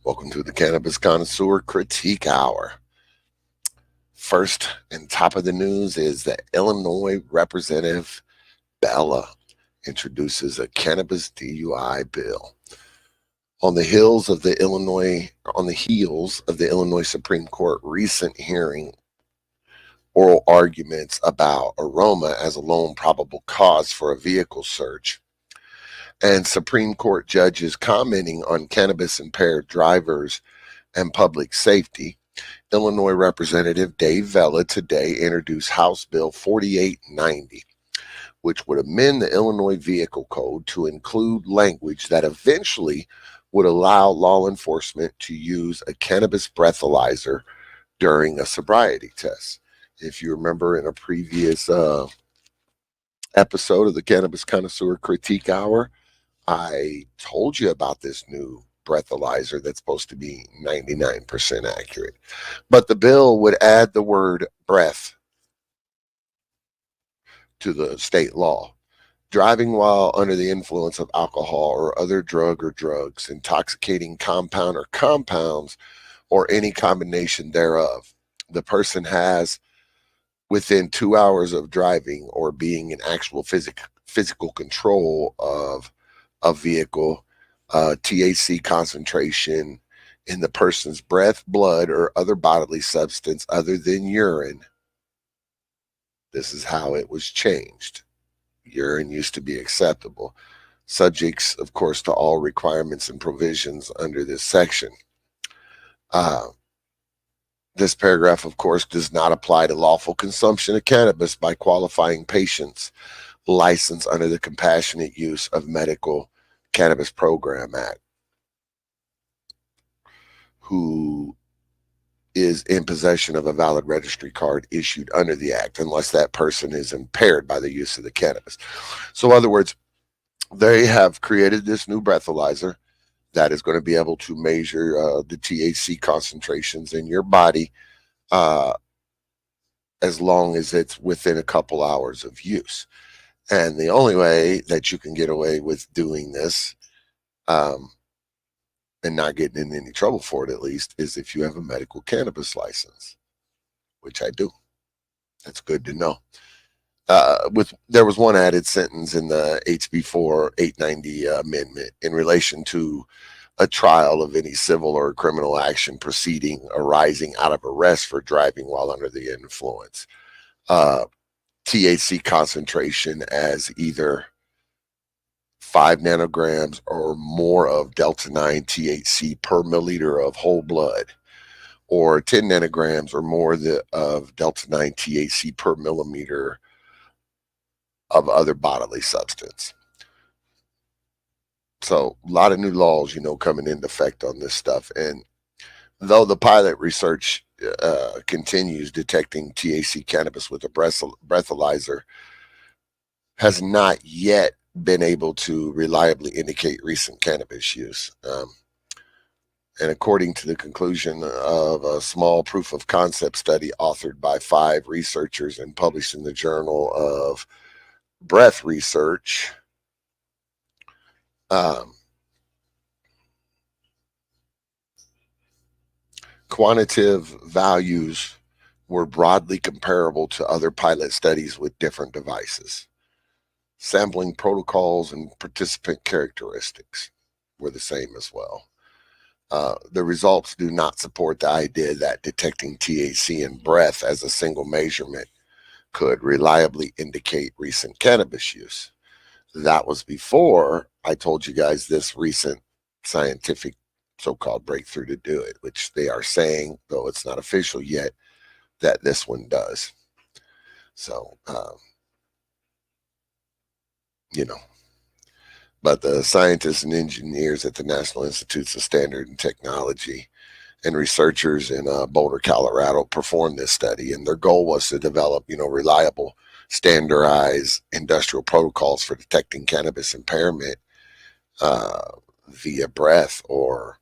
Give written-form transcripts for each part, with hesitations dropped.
Welcome to the Cannabis Connoisseur Critique Hour. First and top of the news is that Illinois Representative Bella introduces a cannabis DUI bill. On the heels of the Illinois Supreme Court recent hearing oral arguments about aroma as a lone probable cause for a vehicle search, and Supreme Court judges commenting on cannabis impaired drivers and public safety, Illinois Representative Dave Vella today introduced House Bill 4890, which would amend the Illinois Vehicle Code to include language that eventually would allow law enforcement to use a cannabis breathalyzer during a sobriety test. If you remember in a previous episode of the Cannabis Connoisseur Critique Hour, I told you about this new breathalyzer that's supposed to be 99% accurate. But the bill would add the word breath to the state law. Driving while under the influence of alcohol or other drug or drugs, intoxicating compound or compounds, or any combination thereof. The person has, within 2 hours of driving or being in actual physical control of a vehicle, THC concentration in the person's breath, blood, or other bodily substance other than urine. This is how it was changed. Urine used to be acceptable. Subjects, of course, to all requirements and provisions under this section. This paragraph, of course, does not apply to lawful consumption of cannabis by qualifying patients licensed under the Compassionate Use of Medical Cannabis Program Act, who is in possession of a valid registry card issued under the act, unless that person is impaired by the use of the cannabis. So, in other words, they have created this new breathalyzer that is going to be able to measure the THC concentrations in your body as long as it's within a couple hours of use. And the only way that you can get away with doing this and not getting in any trouble for it, at least, is if you have a medical cannabis license, which I do. That's good to know. There was one added sentence in the HB 4890 amendment in relation to a trial of any civil or criminal action proceeding arising out of arrest for driving while under the influence. THC concentration as either 5 nanograms or more of Delta 9 THC per milliliter of whole blood, or 10 nanograms or more of Delta 9 THC per millimeter of other bodily substance. So a lot of new laws, coming into effect on this stuff. And though the pilot research continues, detecting THC cannabis with a breathalyzer has not yet been able to reliably indicate recent cannabis use. And according to the conclusion of a small proof of concept study authored by 5 researchers and published in the Journal of Breath Research, quantitative values were broadly comparable to other pilot studies with different devices. Sampling protocols and participant characteristics were the same as well. The results do not support the idea that detecting THC in breath as a single measurement could reliably indicate recent cannabis use. That was before I told you guys this recent scientific so-called breakthrough to do it, which they are saying, though it's not official yet, that this one does. So, but the scientists and engineers at the National Institutes of Standard and Technology and researchers in Boulder, Colorado, performed this study, and their goal was to develop, reliable, standardized industrial protocols for detecting cannabis impairment via breath, or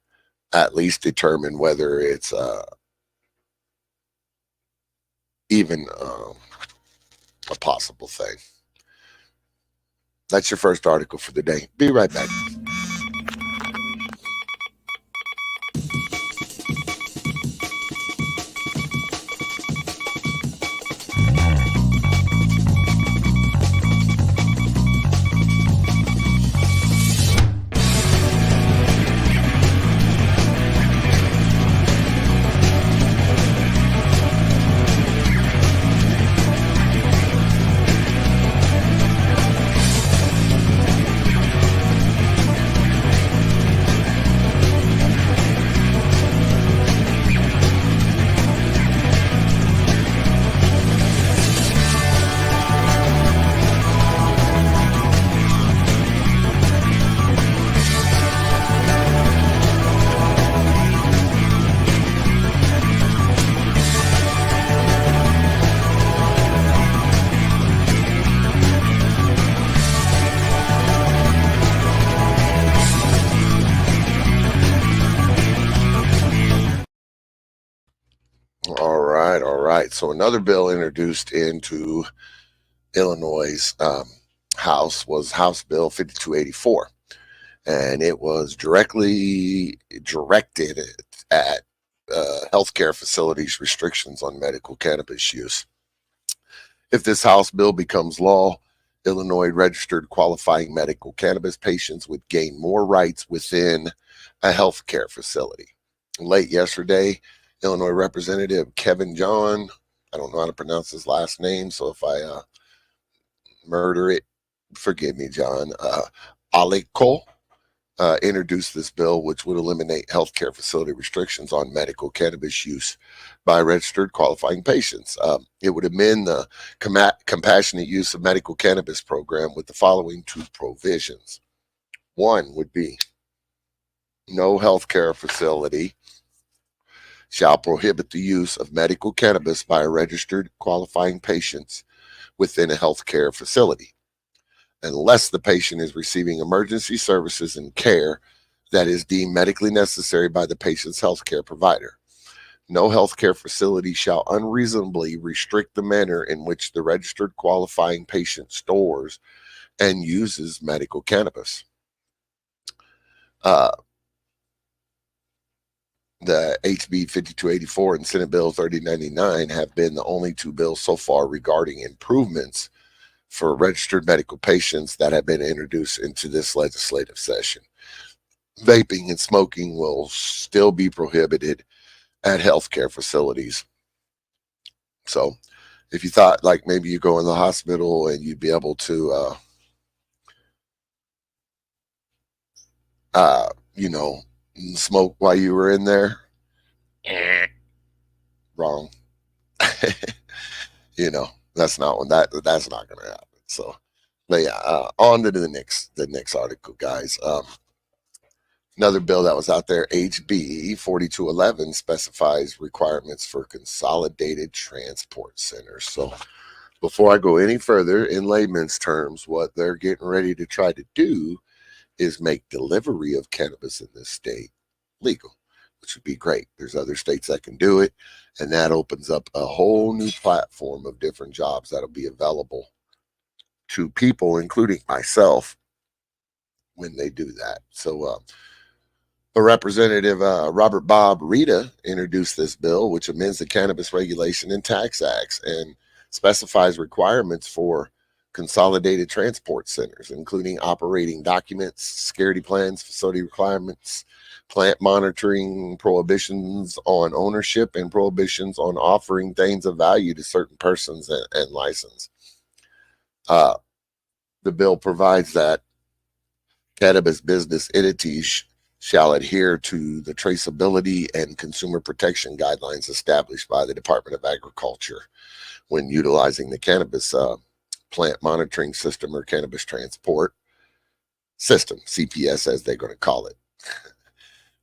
at least determine whether it's even a possible thing. That's your first article for the day. Be right back. So another bill introduced into Illinois' House was House Bill 5284, and it was directly directed at healthcare facilities restrictions on medical cannabis use. If this House bill becomes law, Illinois registered qualifying medical cannabis patients would gain more rights within a healthcare facility. Late yesterday, Illinois Representative Kevin John, I don't know how to pronounce his last name, so if I murder it, forgive me, John, Aliko, introduced this bill, which would eliminate healthcare facility restrictions on medical cannabis use by registered qualifying patients. It would amend the compassionate use of medical cannabis program with the following two provisions. One would be no healthcare facility shall prohibit the use of medical cannabis by registered qualifying patients within a healthcare facility, unless the patient is receiving emergency services and care that is deemed medically necessary by the patient's healthcare provider. No healthcare facility shall unreasonably restrict the manner in which the registered qualifying patient stores and uses medical cannabis. The HB 5284 and Senate Bill 3099 have been the only two bills so far regarding improvements for registered medical patients that have been introduced into this legislative session. Vaping and smoking will still be prohibited at healthcare facilities. So if you thought like maybe you go in the hospital and you'd be able to, smoke while you were in there, wrong. That's not that's not going to happen. So, but yeah, on to the next article, guys. Another bill that was out there, HB 4211, specifies requirements for consolidated transport centers. So before I go any further, in layman's terms, what they're getting ready to try to do is make delivery of cannabis in this state legal, which would be great. There's other states that can do it, and that opens up a whole new platform of different jobs that'll be available to people, including myself, when they do that. So Representative Robert Bob Rita introduced this bill, which amends the Cannabis Regulation and Tax Acts and specifies requirements for consolidated transport centers, including operating documents, security plans, facility requirements, plant monitoring, prohibitions on ownership, and prohibitions on offering things of value to certain persons and license. The bill provides that cannabis business entities shall adhere to the traceability and consumer protection guidelines established by the Department of Agriculture when utilizing the cannabis plant monitoring system or cannabis transport system, CPS as they're going to call it.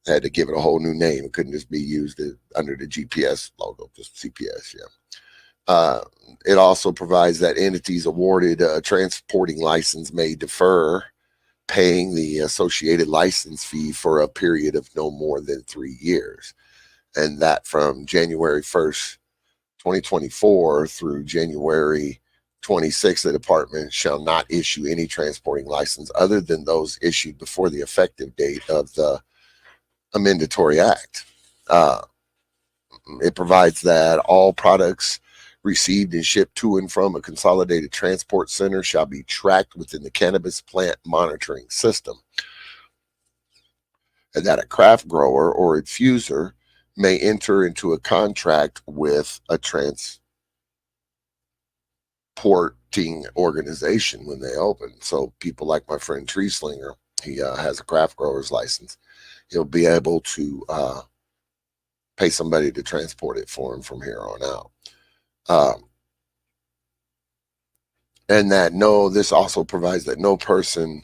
They had to give it a whole new name. It couldn't just be used under the GPS logo, just CPS, yeah. It also provides that entities awarded a transporting license may defer paying the associated license fee for a period of no more than 3 years. And that from January 1st, 2024 through January 26th, the department shall not issue any transporting license other than those issued before the effective date of the Amendatory Act. It provides that all products received and shipped to and from a consolidated transport center shall be tracked within the cannabis plant monitoring system, and that a craft grower or infuser may enter into a contract with a transporting organization when they open. So people like my friend Tree Slinger, he has a craft grower's license. He'll be able to pay somebody to transport it for him from here on out. And that this also provides that no person,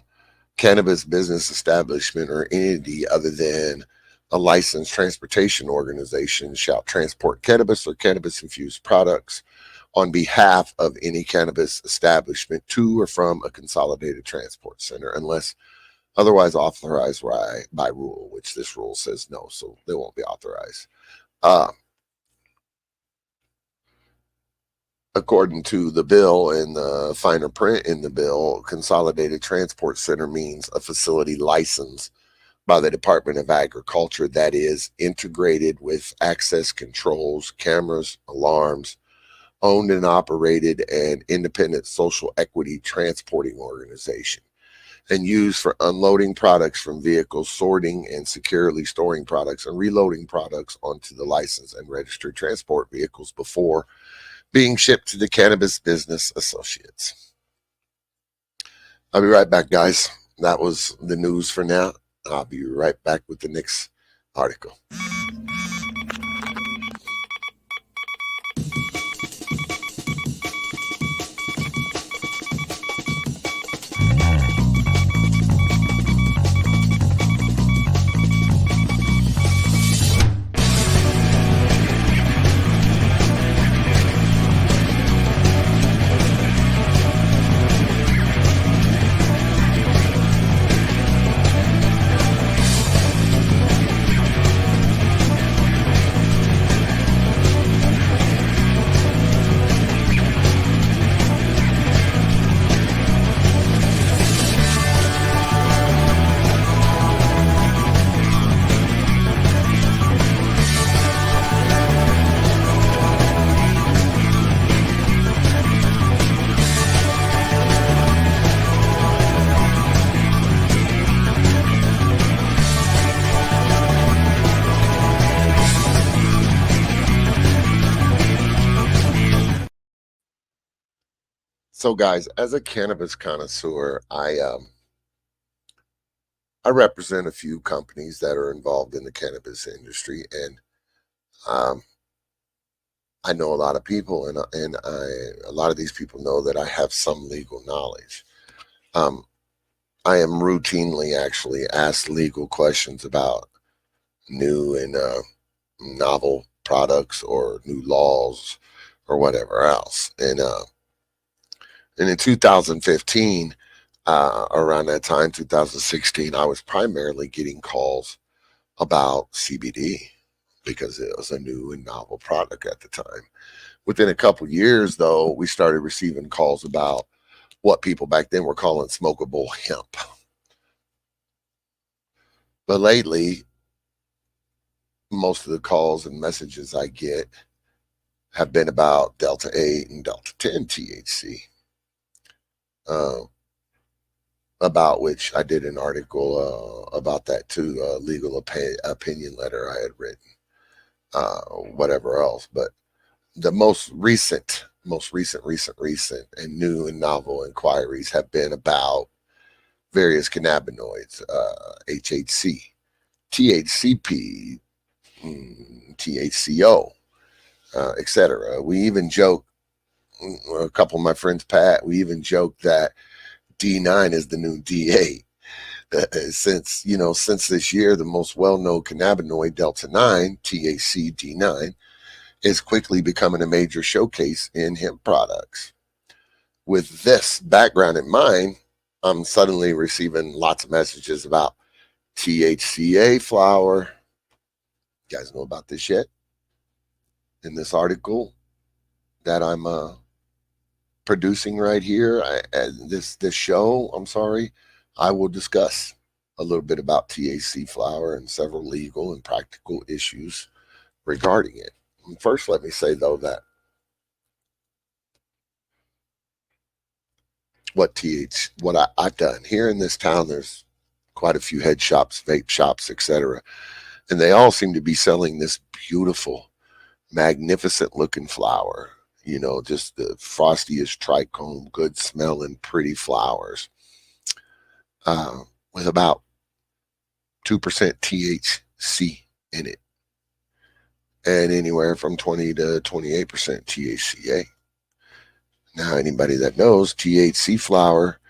cannabis business establishment, or entity other than a licensed transportation organization shall transport cannabis or cannabis infused products on behalf of any cannabis establishment to or from a consolidated transport center unless otherwise authorized by rule, which this rule says no, so they won't be authorized. According to the bill and the finer print in the bill, Consolidated Transport Center means a facility licensed by the Department of Agriculture that is integrated with access controls, cameras, alarms, owned and operated an independent social equity transporting organization, and used for unloading products from vehicles, sorting and securely storing products, and reloading products onto the licensed and registered transport vehicles before being shipped to the Cannabis Business Associates. I'll be right back, guys. That was the news for now. I'll be right back with the next article. So, guys, as a cannabis connoisseur, I represent a few companies that are involved in the cannabis industry, and um, I know a lot of people, and a lot of these people know that I have some legal knowledge. Um, I am routinely actually asked legal questions about new and novel products or new laws or whatever else, and in 2015. Around that time, 2016, I was primarily getting calls about CBD because it was a new and novel product at the time. Within a couple years, though, we started receiving calls about what people back then were calling smokable hemp. But lately, most of the calls and messages I get have been about Delta 8 and Delta 10 THC. About which I did an article about that too, a legal opinion letter I had written, whatever else. But the most recent and new and novel inquiries have been about various cannabinoids, HHC, THCP, THCO, etc. We even joke, a couple of my friends, Pat, we even joke that D9 is the new D8. Since this year, the most well-known cannabinoid, Delta 9, THC D9, is quickly becoming a major showcase in hemp products. With this background in mind, I'm suddenly receiving lots of messages about THCA flower. You guys know about this yet? In this article that I'm producing right here, this show, I'm sorry, I will discuss a little bit about THC flower and several legal and practical issues regarding it. First, let me say, though, that what I've done here in this town, there's quite a few head shops, vape shops, etc., and they all seem to be selling this beautiful, magnificent looking flower. Just the frostiest trichome, good smelling, pretty flowers, with about 2% THC in it, and anywhere from 20 to 28% THCA. Now, anybody that knows, THC flower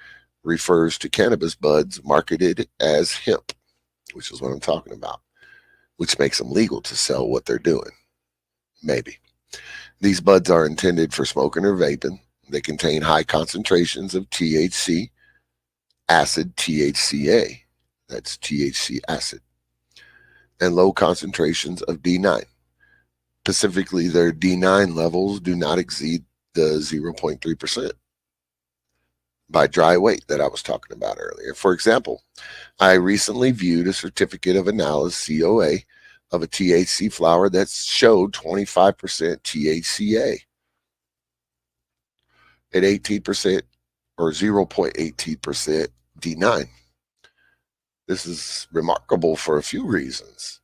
refers to cannabis buds marketed as hemp, which is what I'm talking about, which makes them legal to sell what they're doing. Maybe. These buds are intended for smoking or vaping. They contain high concentrations of THC, acid THCA, that's THC acid, and low concentrations of D9. Specifically, their D9 levels do not exceed the 0.3% by dry weight that I was talking about earlier. For example, I recently viewed a certificate of analysis, COA, of a THC flower that showed 25% THCA at 18% or 0.18% D9. This is remarkable for a few reasons.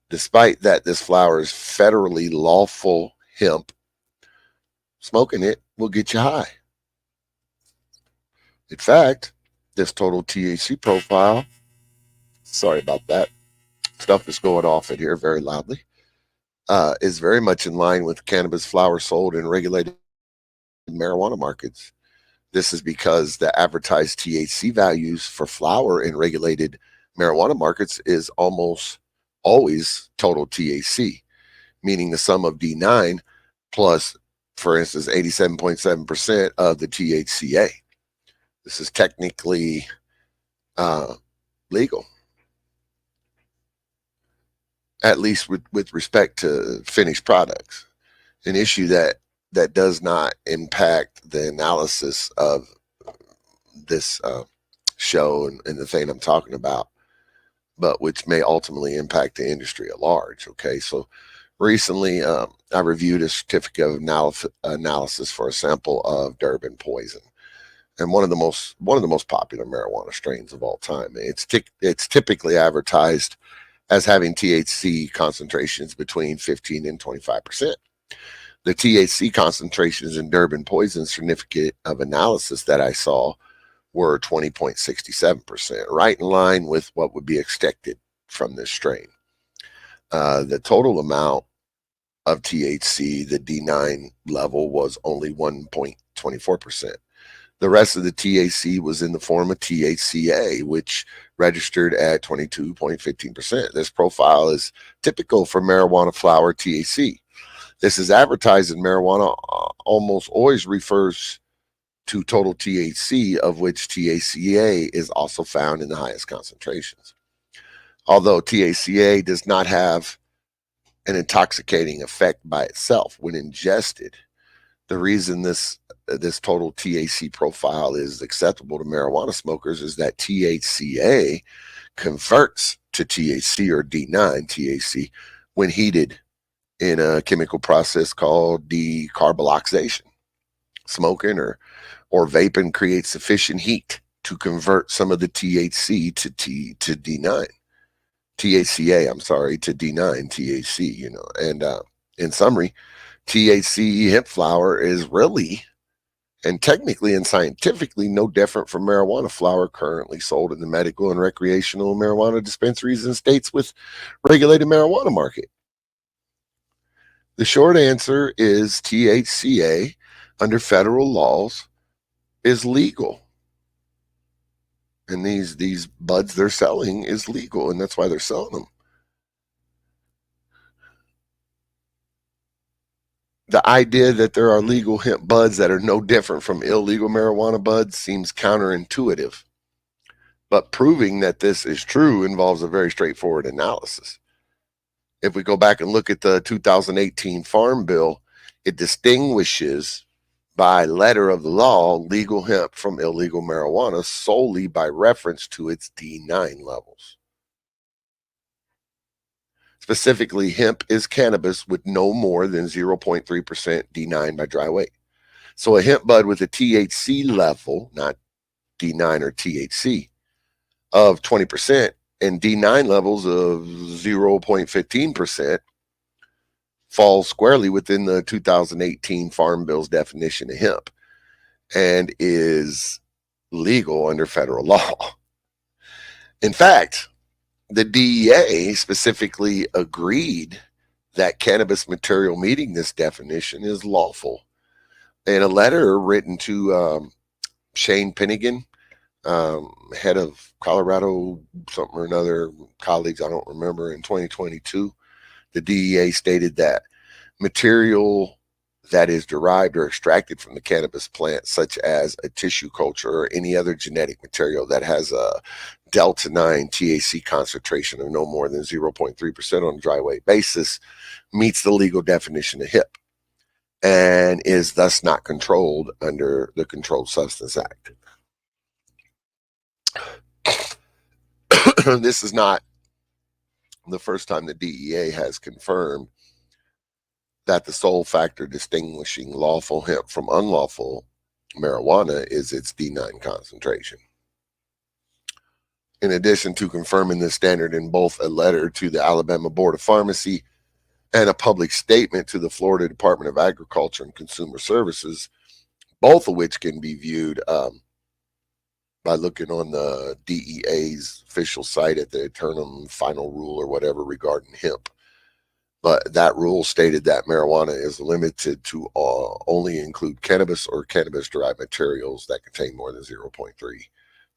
Despite that this flower is federally lawful hemp, smoking it will get you high. In fact, this total THC profile, sorry about that, stuff is going off in here very loudly, is very much in line with cannabis flower sold in regulated marijuana markets. This is because the advertised THC values for flower in regulated marijuana markets is almost always total THC, meaning the sum of D9 plus, for instance, 87.7% of the THCA. This is technically legal, at least with respect to finished products. An issue that does not impact the analysis of this show and the thing I'm talking about, but which may ultimately impact the industry at large. Okay, so recently I reviewed a certificate of analysis for a sample of Durban poison, and one of the most popular marijuana strains of all time. It's typically advertised as having THC concentrations between 15 and 25%. The THC concentrations in Durban poison certificate of analysis that I saw were 20.67%, right in line with what would be expected from this strain. The total amount of THC, the D9 level, was only 1.24%. The rest of the THC was in the form of THCA, which registered at 22.15%. This profile is typical for marijuana flower THC. This is advertised in marijuana almost always refers to total THC, of which THCA is also found in the highest concentrations. Although THCA does not have an intoxicating effect by itself when ingested, the reason this total THC profile is acceptable to marijuana smokers is that THCA converts to THC or D9 THC when heated in a chemical process called decarbolization. Smoking or vaping creates sufficient heat to convert some of the THC to D9. THCA, I'm sorry, to D9 THC, and in summary, THC hemp flower is really and technically and scientifically no different from marijuana flower currently sold in the medical and recreational marijuana dispensaries in states with regulated marijuana market. The short answer is THCA under federal laws is legal. And these buds they're selling is legal, and that's why they're selling them. The idea that there are legal hemp buds that are no different from illegal marijuana buds seems counterintuitive. But proving that this is true involves a very straightforward analysis. If we go back and look at the 2018 Farm Bill, it distinguishes by letter of the law legal hemp from illegal marijuana solely by reference to its D9 levels. Specifically, hemp is cannabis with no more than 0.3% D9 by dry weight. So a hemp bud with a THC level, not D9 or THC, of 20% and D9 levels of 0.15% falls squarely within the 2018 Farm Bill's definition of hemp and is legal under federal law. In fact, the DEA specifically agreed that cannabis material meeting this definition is lawful. In a letter written to Shane Pennigan, head of Colorado something or another, colleagues, I don't remember, in 2022, the DEA stated that material that is derived or extracted from the cannabis plant, such as a tissue culture or any other genetic material that has a delta 9 THC concentration of no more than 0.3% on a dry weight basis, meets the legal definition of hemp. and is thus not controlled under the Controlled Substance Act. This is not the first time the DEA has confirmed that the sole factor distinguishing lawful hemp from unlawful marijuana is its D9 concentration. In addition to confirming this standard in both a letter to the Alabama Board of Pharmacy and a public statement to the Florida Department of Agriculture and Consumer Services, both of which can be viewed by looking on the DEA's official site at the Eternum Final Rule or whatever regarding hemp. But that rule stated that marijuana is limited to only include cannabis or cannabis-derived materials that contain more than 0.3%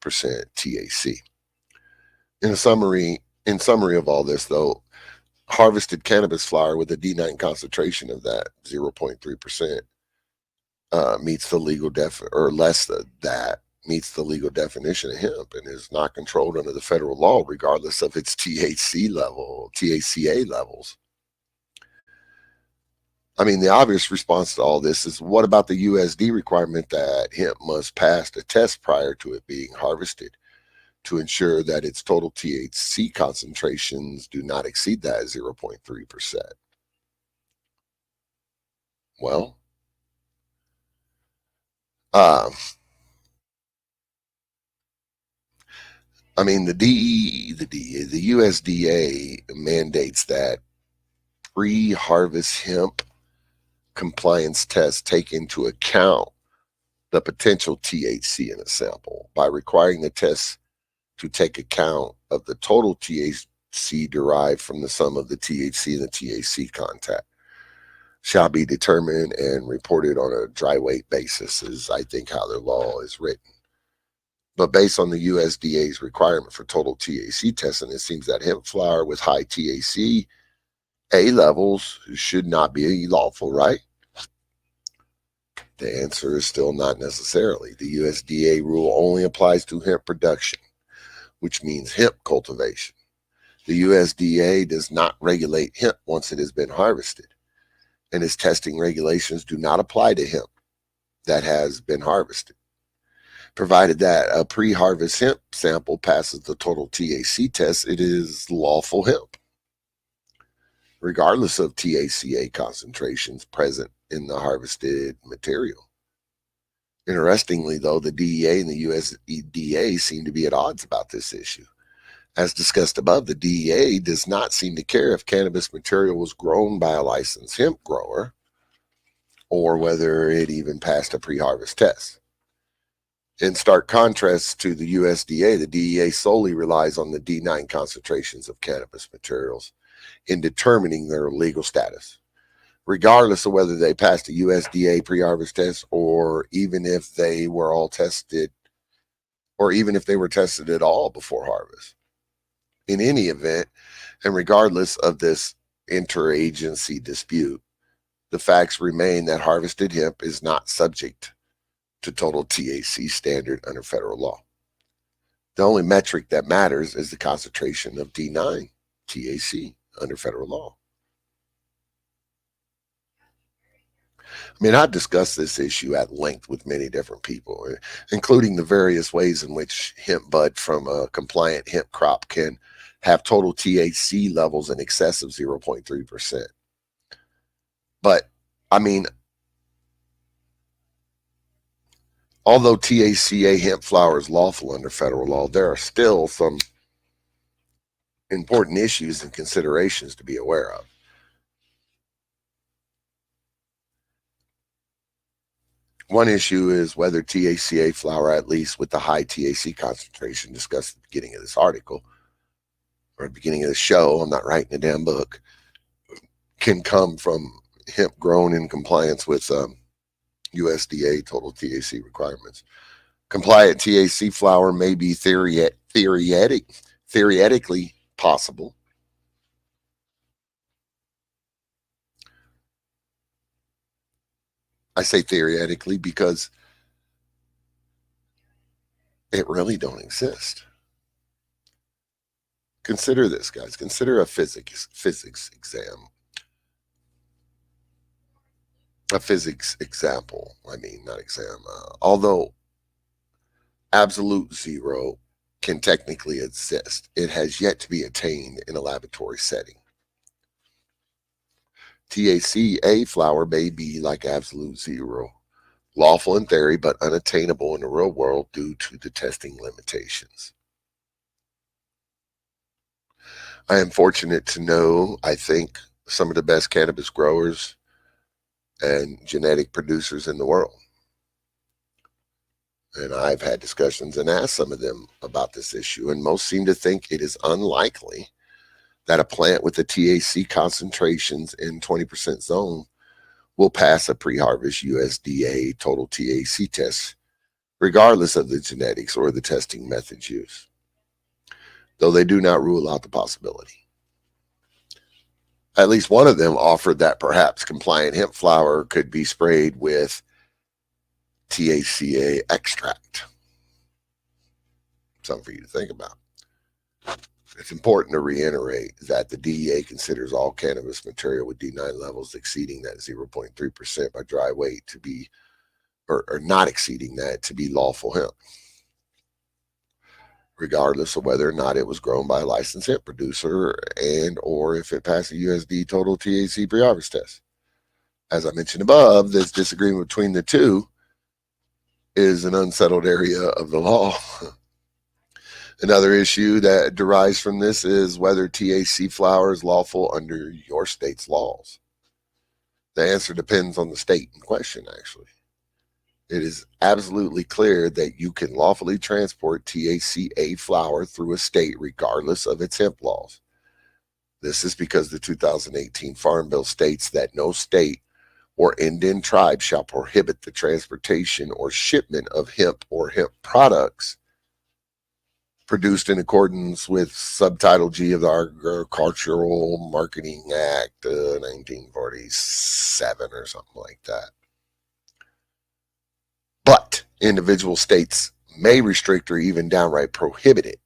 THC. In summary of all this, though, harvested cannabis flower with a D9 concentration of that 0.3% meets the legal or less than that meets the legal definition of hemp and is not controlled under the federal law, regardless of its THCA levels. I mean, the obvious response to all this is, what about the USD requirement that hemp must pass a test prior to it being harvested to ensure that its total THC concentrations do not exceed that 0.3%? Well, I mean, the USDA mandates that pre-harvest hemp compliance tests take into account the potential THC in a sample by requiring the tests to take account of the total THC derived from the sum of the THC and the THC content. Shall be determined and reported on a dry weight basis, is I think how their law is written. But based on the USDA's requirement for total THC testing, it seems that hemp flower with high THC A levels should not be lawful, right? The answer is still not necessarily. The USDA rule only applies to hemp production, which means hemp cultivation. The USDA does not regulate hemp once it has been harvested, and its testing regulations do not apply to hemp that has been harvested. Provided that a pre-harvest hemp sample passes the total THC test, it is lawful hemp, regardless of THCA concentrations present in the harvested material. Interestingly, though, the DEA and the USDA seem to be at odds about this issue. As discussed above, the DEA does not seem to care if cannabis material was grown by a licensed hemp grower or whether it even passed a pre-harvest test. In stark contrast to the USDA, the DEA solely relies on the D9 concentrations of cannabis materials in determining their legal status, regardless of whether they passed a USDA pre-harvest test or even if they were all tested, or even if they were tested at all before harvest. In any event, and regardless of this interagency dispute, the facts remain that harvested hemp is not subject to total THC standard under federal law. The only metric that matters is the concentration of D9 THC under federal law. I mean, I've discussed this issue at length with many different people, including the various ways in which hemp bud from a compliant hemp crop can have total THC levels in excess of 0.3%. But, I mean, although THCA hemp flower is lawful under federal law, there are still some important issues and considerations to be aware of. One issue is whether THCA flower, at least with the high THC concentration discussed at the beginning of this article, or the beginning of the show, I'm not writing a damn book, can come from hemp grown in compliance with USDA total THC requirements. Compliant THC flower may be theoretically possible. I say theoretically because it really don't exist. Consider this, guys. Consider a physics exam. a physics example. I mean, not exam. Although absolute zero can technically exist, it has yet to be attained in a laboratory setting. THCA flower may be like absolute zero, lawful in theory, but unattainable in the real world due to the testing limitations. I am fortunate to know, I think, some of the best cannabis growers and genetic producers in the world. And I've had discussions and asked some of them about this issue, and most seem to think it is unlikely that a plant with the THC concentrations in 20% zone will pass a pre-harvest USDA total THC test, regardless of the genetics or the testing methods used, though they do not rule out the possibility. At least one of them offered that perhaps compliant hemp flower could be sprayed with THCA extract. Something for you to think about. It's important to reiterate that the DEA considers all cannabis material with D9 levels exceeding that 0.3% by dry weight to be, or not exceeding that, to be lawful hemp, regardless of whether or not it was grown by a licensed hemp producer and or if it passed a USD total THC pre-harvest test. As I mentioned above, this disagreement between the two is an unsettled area of the law. Another issue that derives from this is whether THC flower is lawful under your state's laws. The answer depends on the state in question, actually. It is absolutely clear that you can lawfully transport THCA flower through a state regardless of its hemp laws. This is because the 2018 Farm Bill states that no state or Indian tribe shall prohibit the transportation or shipment of hemp or hemp products produced in accordance with Subtitle G of the Agricultural Marketing Act 1947 or something like that. But individual states may restrict or even downright prohibit it.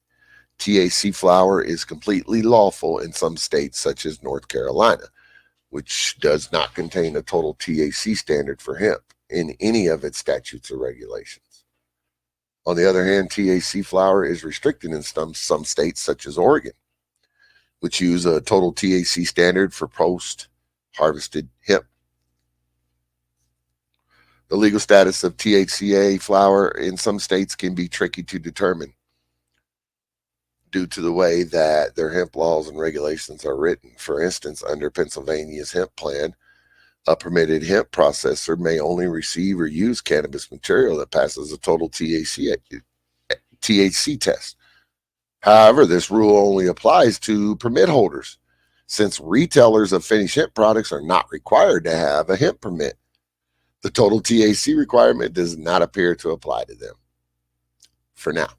THC flower is completely lawful in some states such as North Carolina, which does not contain a total THC standard for hemp in any of its statutes or regulations. On the other hand, THC flower is restricted in some states such as Oregon, which use a total THC standard for post-harvested hemp. The legal status of THCA flower in some states can be tricky to determine due to the way that their hemp laws and regulations are written. For instance, under Pennsylvania's hemp plan, a permitted hemp processor may only receive or use cannabis material that passes a total THC test. However, this rule only applies to permit holders, since retailers of finished hemp products are not required to have a hemp permit. The total THC requirement does not appear to apply to them for now.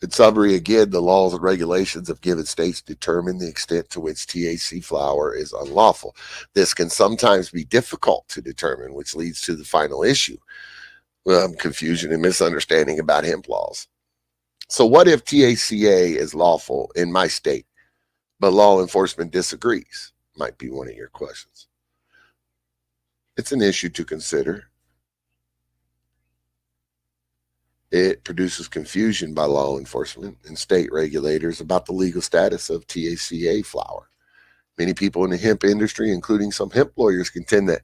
In summary, again, the laws and regulations of given states determine the extent to which THC flower is unlawful. This can sometimes be difficult to determine, which leads to the final issue, confusion and misunderstanding about hemp laws. So what if THCA is lawful in my state, but law enforcement disagrees? Might be one of your questions. It's an issue to consider. It produces confusion by law enforcement and state regulators about the legal status of THCA flower. Many people in the hemp industry, including some hemp lawyers, contend that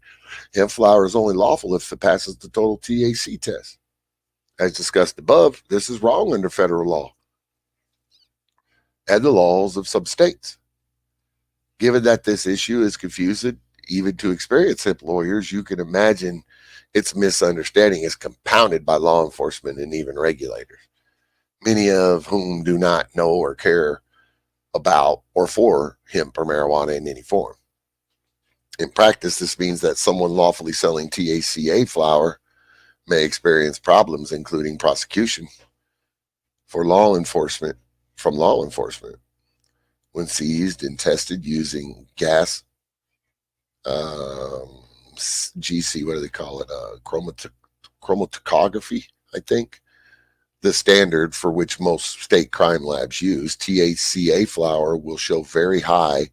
hemp flower is only lawful if it passes the total THC test. As discussed above, this is wrong under federal law and the laws of some states. Given that this issue is confusing even to experienced hemp lawyers, you can imagine its misunderstanding is compounded by law enforcement and even regulators, many of whom do not know or care about or for hemp or marijuana in any form. In practice, this means that someone lawfully selling THCA flower may experience problems, including prosecution from law enforcement when seized and tested using gas GC, what do they call it? Chromatography, I think. The standard for which most state crime labs use. THCA flower will show very high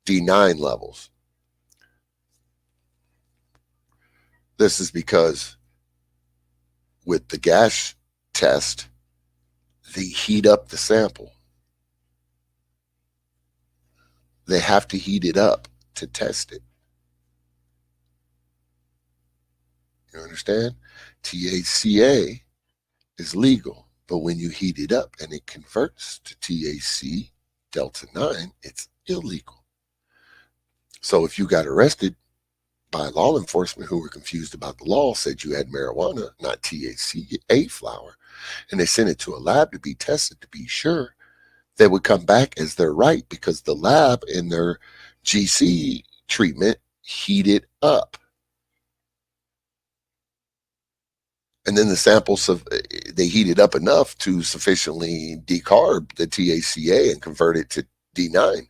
D9 levels. This is because with the gas test, they heat up the sample. They have to heat it up to test it. You understand? THCA is legal, but when you heat it up and it converts to THC Delta 9, it's illegal. So if you got arrested by law enforcement who were confused about the law, said you had marijuana, not THCA flower, and they sent it to a lab to be tested to be sure, they would come back as their right because the lab in their GC treatment heated up. And then the samples they heated up enough to sufficiently decarb the THCA and convert it to D9.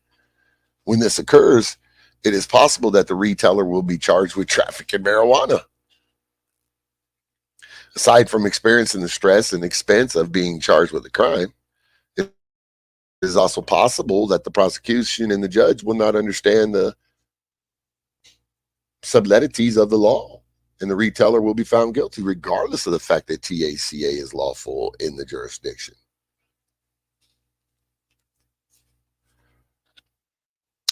When this occurs, it is possible that the retailer will be charged with trafficking marijuana. Aside from experiencing the stress and expense of being charged with a crime, it is also possible that the prosecution and the judge will not understand the subtleties of the law, and the retailer will be found guilty regardless of the fact that THCA is lawful in the jurisdiction.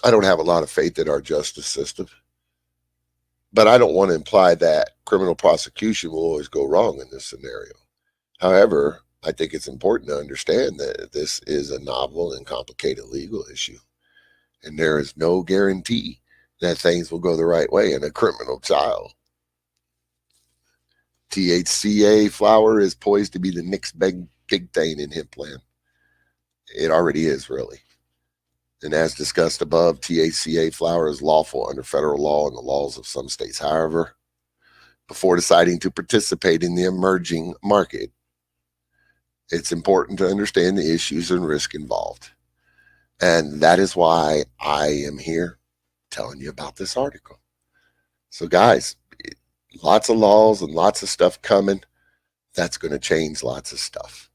I don't have a lot of faith in our justice system, but I don't want to imply that criminal prosecution will always go wrong in this scenario. However, I think it's important to understand that this is a novel and complicated legal issue, and there is no guarantee that things will go the right way in a criminal trial. THCA flower is poised to be the next big thing in hemp land. It already is, really. And as discussed above, THCA flower is lawful under federal law and the laws of some states. However, before deciding to participate in the emerging market, it's important to understand the issues and risk involved. And that is why I am here telling you about this article. So guys, lots of laws and lots of stuff coming. That's going to change lots of stuff.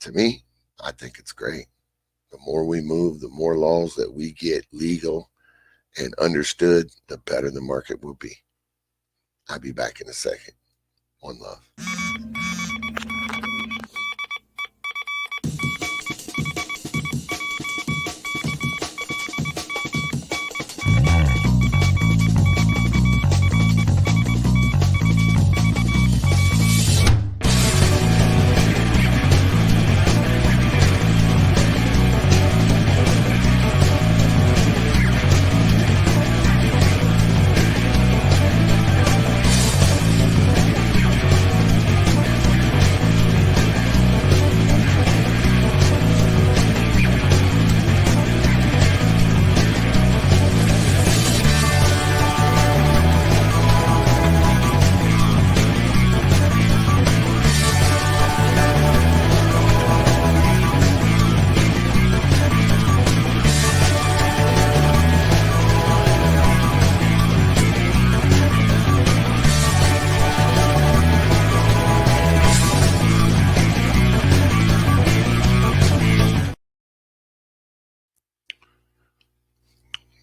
To me, I think it's great. The more we move, the more laws that we get legal and understood, the better the market will be. I'll be back in a second. One love.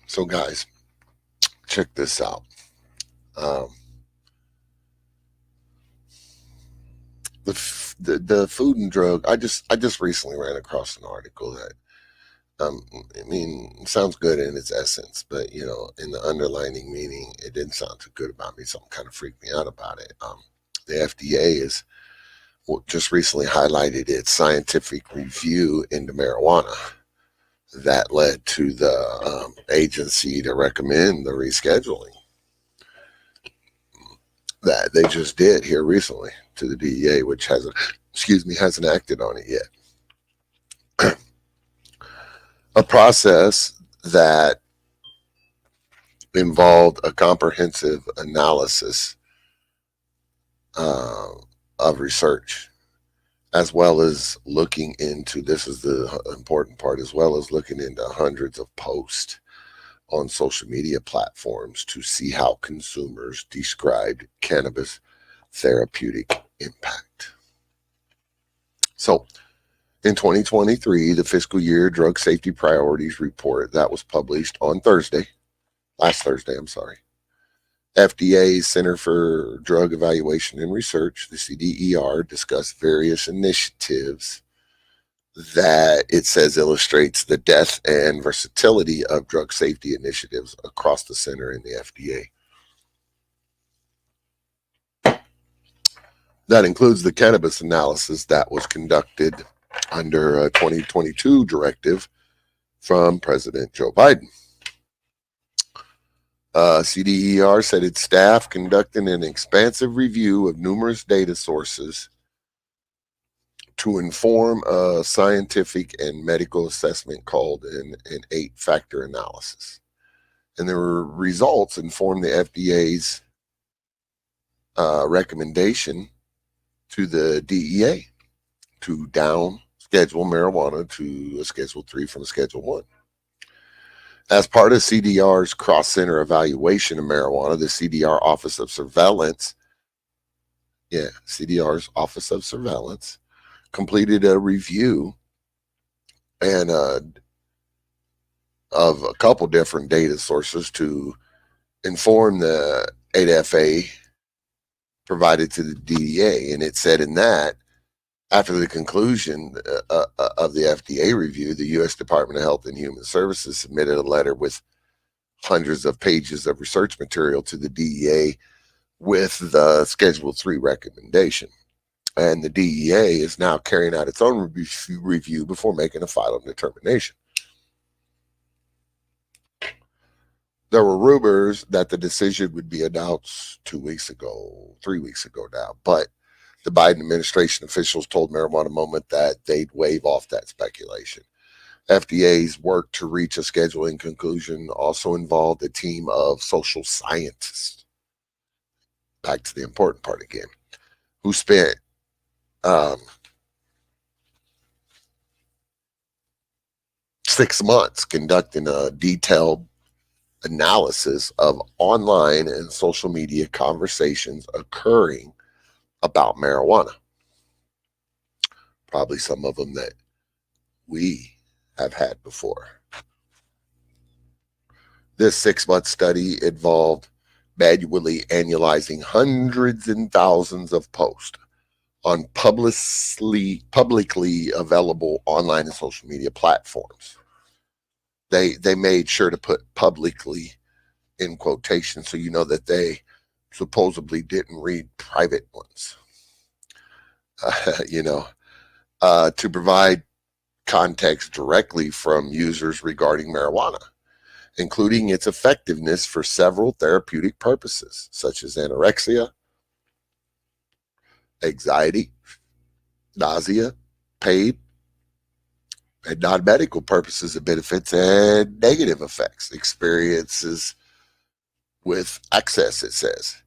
So guys, check this out. The food and drug. I just recently ran across an article that it sounds good in its essence, but in the underlining meaning, it didn't sound too good about me. Something kind of freaked me out about it. The FDA is just recently highlighted its scientific review into marijuana. That led to the agency to recommend the rescheduling that they just did here recently to the DEA, which hasn't acted on it yet. A process that involved a comprehensive analysis of research, as well as looking into, this is the important part, as well as looking into hundreds of posts on social media platforms to see how consumers described cannabis therapeutic impact. So in 2023, the fiscal year drug safety priorities report that was published on last Thursday, FDA, Center for Drug Evaluation and Research, the CDER, discussed various initiatives that it says illustrates the depth and versatility of drug safety initiatives across the center and the FDA. That includes the cannabis analysis that was conducted under a 2022 directive from President Joe Biden. CDER said its staff conducted an expansive review of numerous data sources to inform a scientific and medical assessment called an 8-factor analysis. And the results informed the FDA's recommendation to the DEA to down schedule marijuana to a Schedule 3 from a Schedule 1. As part of CDR's cross-center evaluation of marijuana, the CDR's Office of Surveillance completed a review and of a couple different data sources to inform the 8FA provided to the DEA. And it said in that, after the conclusion of the FDA review, the U.S. Department of Health and Human Services submitted a letter with hundreds of pages of research material to the DEA with the Schedule 3 recommendation. And the DEA is now carrying out its own review before making a final determination. There were rumors that the decision would be announced 3 weeks ago now, but the Biden administration officials told Marijuana Moment that they'd waive off that speculation. FDA's work to reach a scheduling conclusion also involved a team of social scientists, back to the important part again, who spent 6 months conducting a detailed analysis of online and social media conversations occurring about marijuana. Probably some of them that we have had before. This 6-month study involved manually analyzing hundreds and thousands of posts on publicly available online and social media platforms. They made sure to put publicly in quotation so you know that they supposedly didn't read private ones. To provide context directly from users regarding marijuana, including its effectiveness for several therapeutic purposes, such as anorexia, anxiety, nausea, pain, and non-medical purposes, it benefits and negative effects, experiences with access, it says.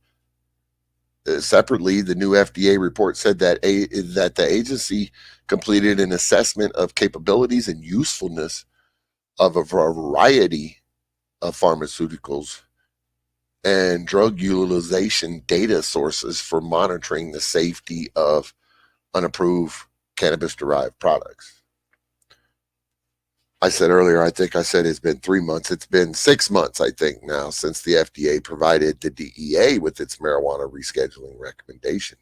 Separately, the new FDA report said that the agency completed an assessment of capabilities and usefulness of a variety of pharmaceuticals and drug utilization data sources for monitoring the safety of unapproved cannabis-derived products. I said earlier, I think I said it's been 3 months. It's been 6 months, I think, now since the FDA provided the DEA with its marijuana rescheduling recommendation.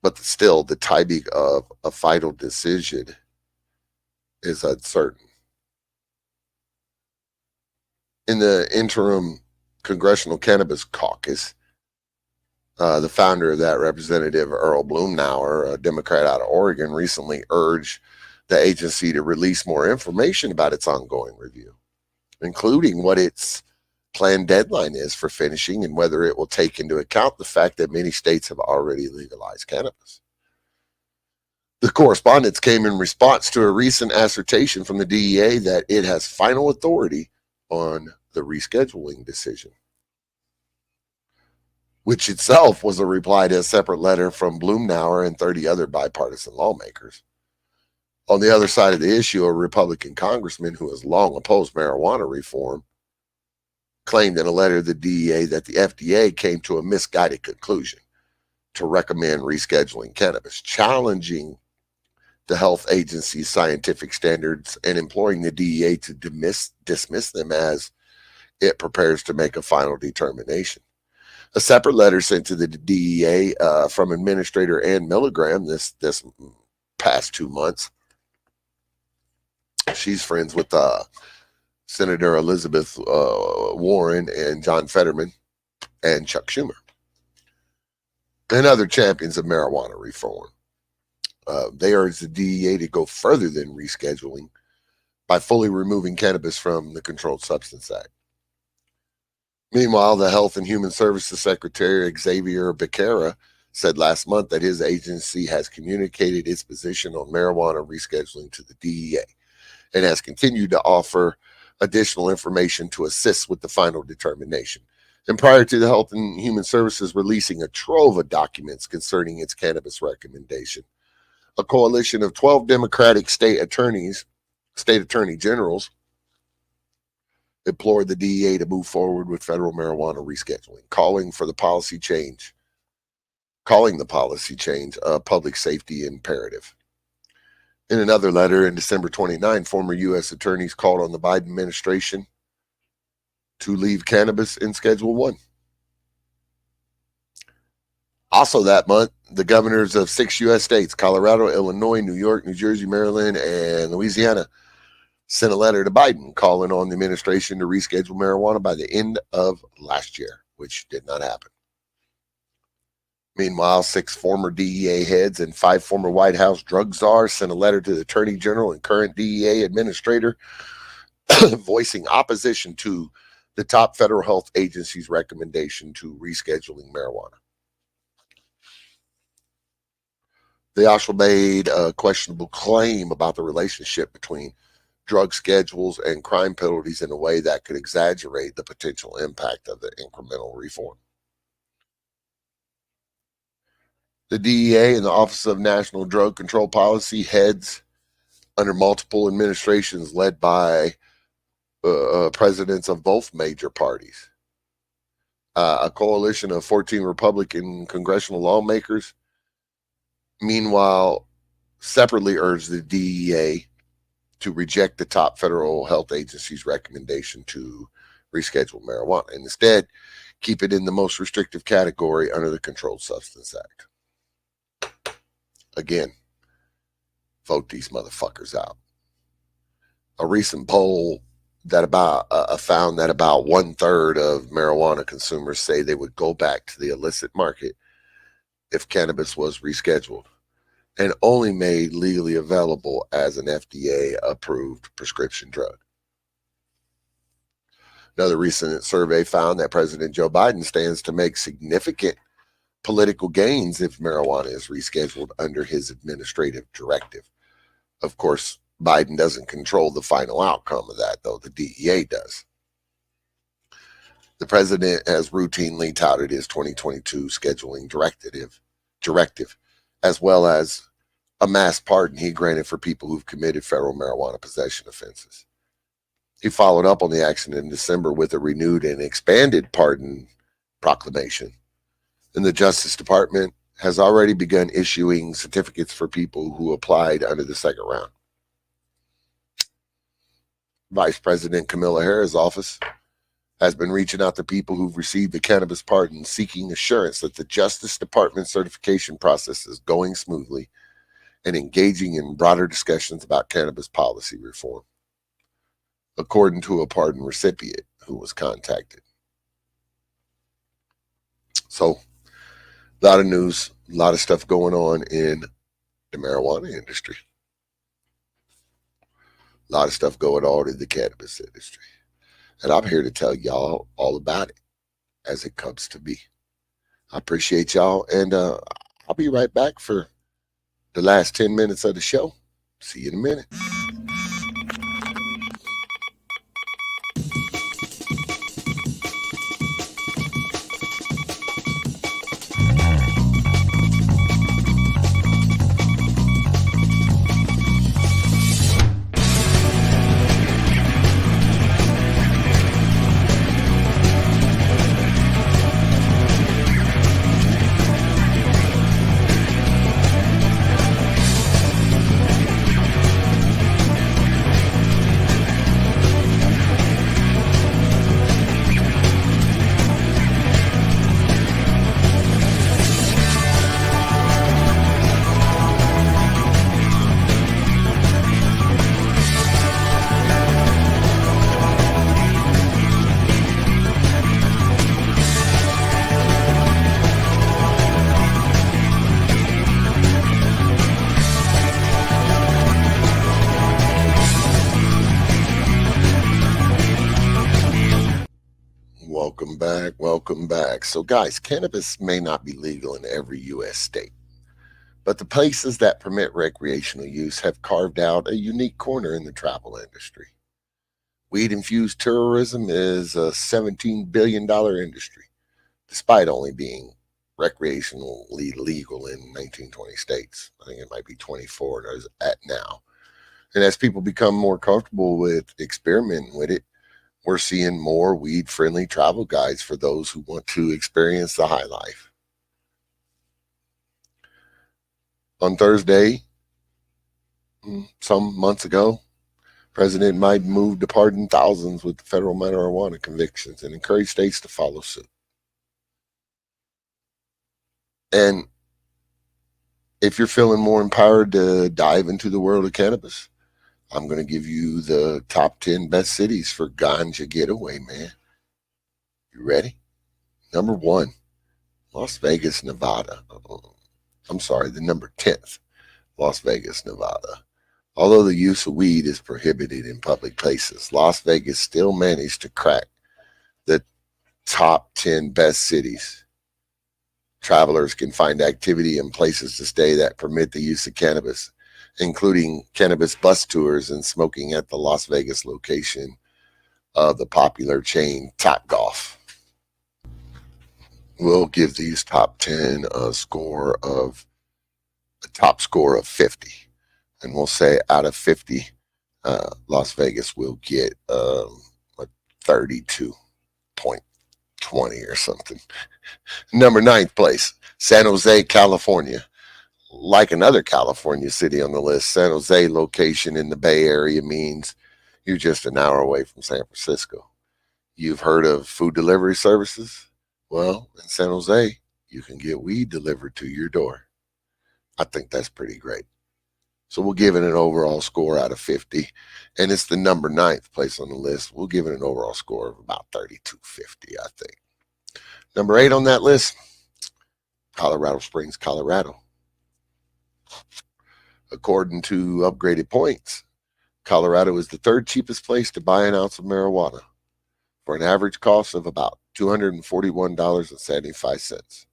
But still, the timing of a final decision is uncertain. In the interim Congressional Cannabis Caucus, the founder of that, Representative Earl Blumenauer, a Democrat out of Oregon, recently urged the agency to release more information about its ongoing review, including what its planned deadline is for finishing and whether it will take into account the fact that many states have already legalized cannabis. The correspondence came in response to a recent assertion from the DEA that it has final authority on the rescheduling decision, which itself was a reply to a separate letter from Blumenauer and 30 other bipartisan lawmakers. On the other side of the issue, a Republican congressman who has long opposed marijuana reform claimed in a letter to the DEA that the FDA came to a misguided conclusion to recommend rescheduling cannabis, challenging the health agency's scientific standards and imploring the DEA to dismiss them as it prepares to make a final determination. A separate letter sent to the DEA from Administrator Ann Milligram this past 2 months. She's friends with Senator Elizabeth Warren and John Fetterman and Chuck Schumer and other champions of marijuana reform. They urge the DEA to go further than rescheduling by fully removing cannabis from the Controlled Substance Act. Meanwhile, the Health and Human Services Secretary Xavier Becerra said last month that his agency has communicated its position on marijuana rescheduling to the DEA and has continued to offer additional information to assist with the final determination. And prior to the Health and Human Services releasing a trove of documents concerning its cannabis recommendation, a coalition of 12 Democratic state attorney generals, implored the DEA to move forward with federal marijuana rescheduling, calling the policy change a public safety imperative. In another letter in December 29, former U.S. attorneys called on the Biden administration to leave cannabis in Schedule 1. Also that month, the governors of 6 U.S. states, Colorado, Illinois, New York, New Jersey, Maryland, and Louisiana, sent a letter to Biden calling on the administration to reschedule marijuana by the end of last year, which did not happen. Meanwhile, 6 former DEA heads and 5 former White House drug czars sent a letter to the Attorney General and current DEA administrator voicing opposition to the top federal health agency's recommendation to rescheduling marijuana. They also made a questionable claim about the relationship between drug schedules and crime penalties in a way that could exaggerate the potential impact of the incremental reform. The DEA and the Office of National Drug Control Policy heads under multiple administrations led by presidents of both major parties. A coalition of 14 Republican congressional lawmakers, meanwhile, separately urged the DEA to reject the top federal health agency's recommendation to reschedule marijuana and instead keep it in the most restrictive category under the Controlled Substance Act. Again, vote these motherfuckers out. A recent poll that found that about 1/3 of marijuana consumers say they would go back to the illicit market if cannabis was rescheduled and only made legally available as an FDA-approved prescription drug. Another recent survey found that President Joe Biden stands to make significant political gains if marijuana is rescheduled under his administrative directive. Of course, Biden doesn't control the final outcome of that, though the DEA does. The president has routinely touted his 2022 scheduling directive, as well as a mass pardon he granted for people who've committed federal marijuana possession offenses. He followed up on the action in December with a renewed and expanded pardon proclamation. And the Justice Department has already begun issuing certificates for people who applied under the second round. Vice President Kamala Harris' office has been reaching out to people who've received the cannabis pardon, seeking assurance that the Justice Department certification process is going smoothly and engaging in broader discussions about cannabis policy reform, according to a pardon recipient who was contacted. So, a lot of news, a lot of stuff going on in the marijuana industry. A lot of stuff going on in the cannabis industry. And I'm here to tell y'all all about it as it comes to me. I appreciate y'all, and I'll be right back for the last 10 minutes of the show. See you in a minute. welcome back. So, guys, cannabis may not be legal in every U.S. state, but the places that permit recreational use have carved out a unique corner in the travel industry. Weed infused tourism is a $17 billion industry, despite only being recreationally legal in 1920 states. I think it might be 24 at now. And as people become more comfortable with experimenting with it, we're seeing more weed friendly travel guides for those who want to experience the high life. On Thursday, some months ago, President Biden moved to pardon thousands with federal marijuana convictions and encouraged states to follow suit. And if you're feeling more empowered to dive into the world of cannabis, I'm going to give you the top 10 best cities for ganja getaway, man. You ready? Number 1, Las Vegas, Nevada. I'm sorry, the number 10th, Las Vegas, Nevada. Although the use of weed is prohibited in public places, Las Vegas still managed to crack the top 10 best cities. Travelers can find activity and places to stay that permit the use of cannabis, including cannabis bus tours and smoking at the Las Vegas location of the popular chain Topgolf. We'll give these top 10 a top score of 50. And we'll say out of 50, Las Vegas will get a 32.20 or something. Number 9th place, San Jose, California. Like another California city on the list, San Jose location in the Bay Area means you're just an hour away from San Francisco. You've heard of food delivery services? Well, in San Jose, you can get weed delivered to your door. I think that's pretty great. So we'll give it an overall score out of 50. And it's the number 9th place on the list. We'll give it an overall score of about 32.50, I think. Number 8 on that list, Colorado Springs, Colorado. According to upgraded points, Colorado is the 3rd cheapest place to buy an ounce of marijuana for an average cost of about $241.75.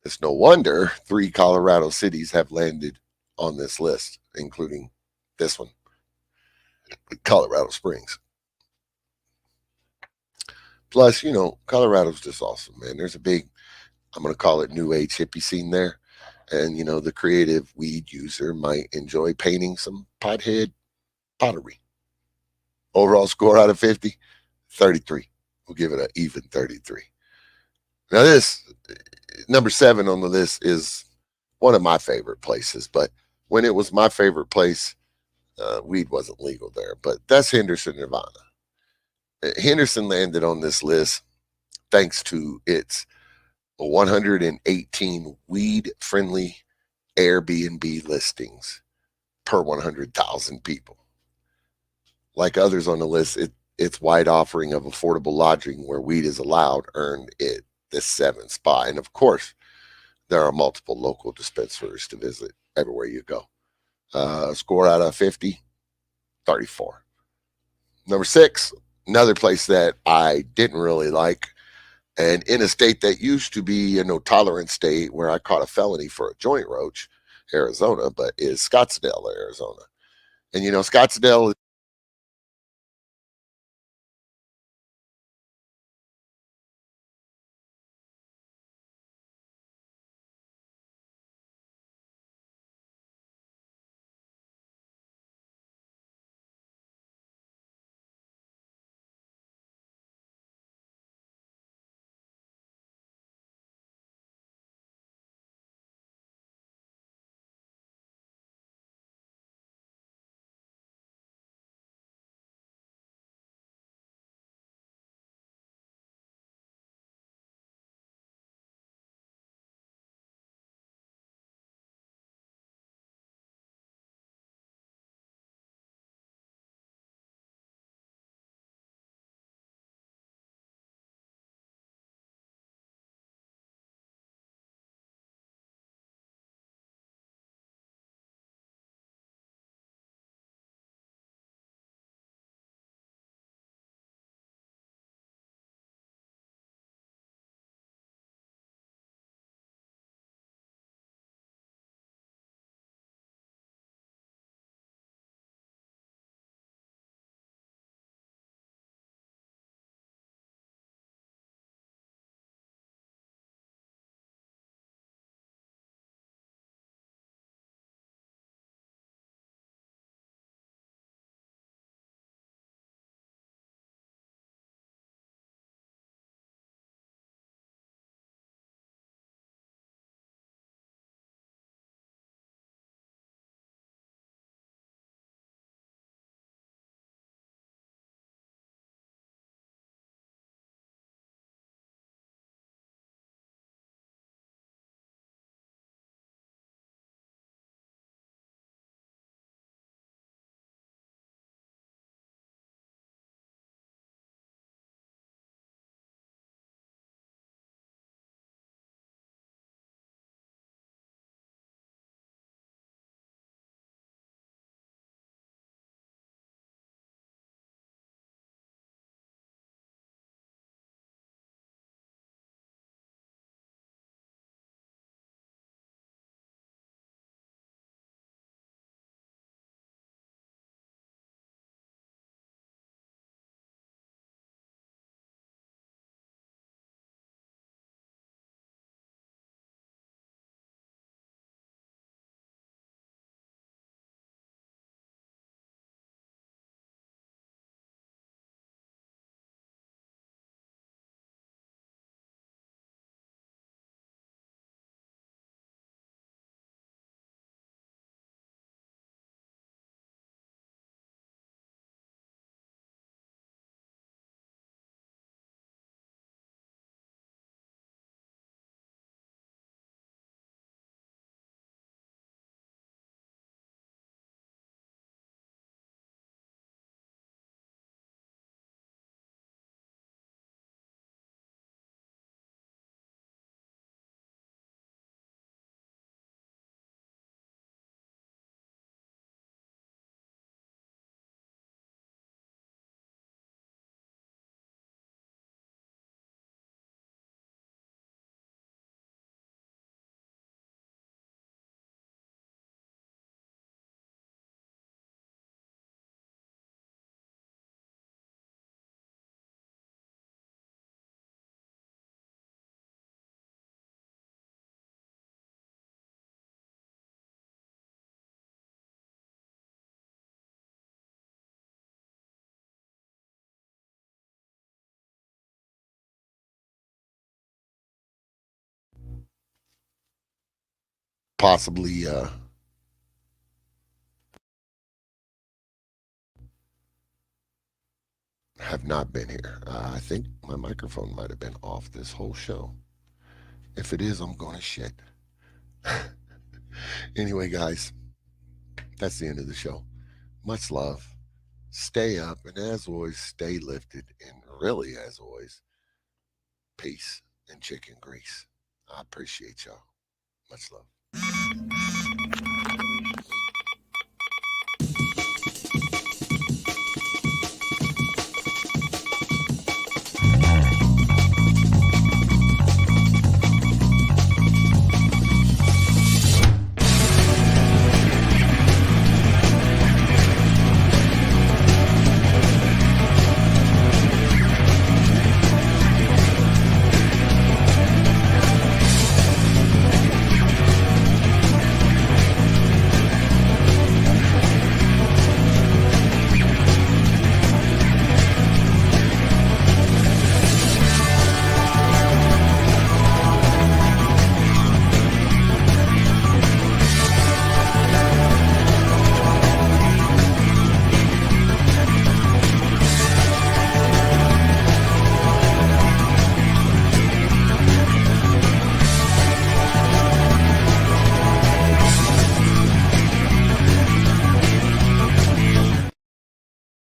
It's no wonder 3 Colorado cities have landed on this list, including this one, Colorado Springs. Plus, Colorado's just awesome, man. There's a big, I'm going to call it new age hippie scene there. And, the creative weed user might enjoy painting some pothead pottery. Overall score out of 50, 33. We'll give it an even 33. Now, this, number 7 on the list, is one of my favorite places. But when it was my favorite place, weed wasn't legal there. But that's Henderson, Nevada. Henderson landed on this list thanks to its 118 weed-friendly Airbnb listings per 100,000 people. Like others on the list, its wide offering of affordable lodging where weed is allowed earned it this 7th spot. And of course, there are multiple local dispensaries to visit everywhere you go. Score out of 50, 34. Number 6, another place that I didn't really like, and in a state that used to be a no-tolerance state where I caught a felony for a joint roach, Arizona, but is Scottsdale, Arizona. And Scottsdale possibly have not been here. I think my microphone might have been off this whole show. If it is, I'm going to shit. Anyway, guys, that's the end of the show. Much love. Stay up, and as always, stay lifted. And really, as always, peace and chicken grease. I appreciate y'all. Much love.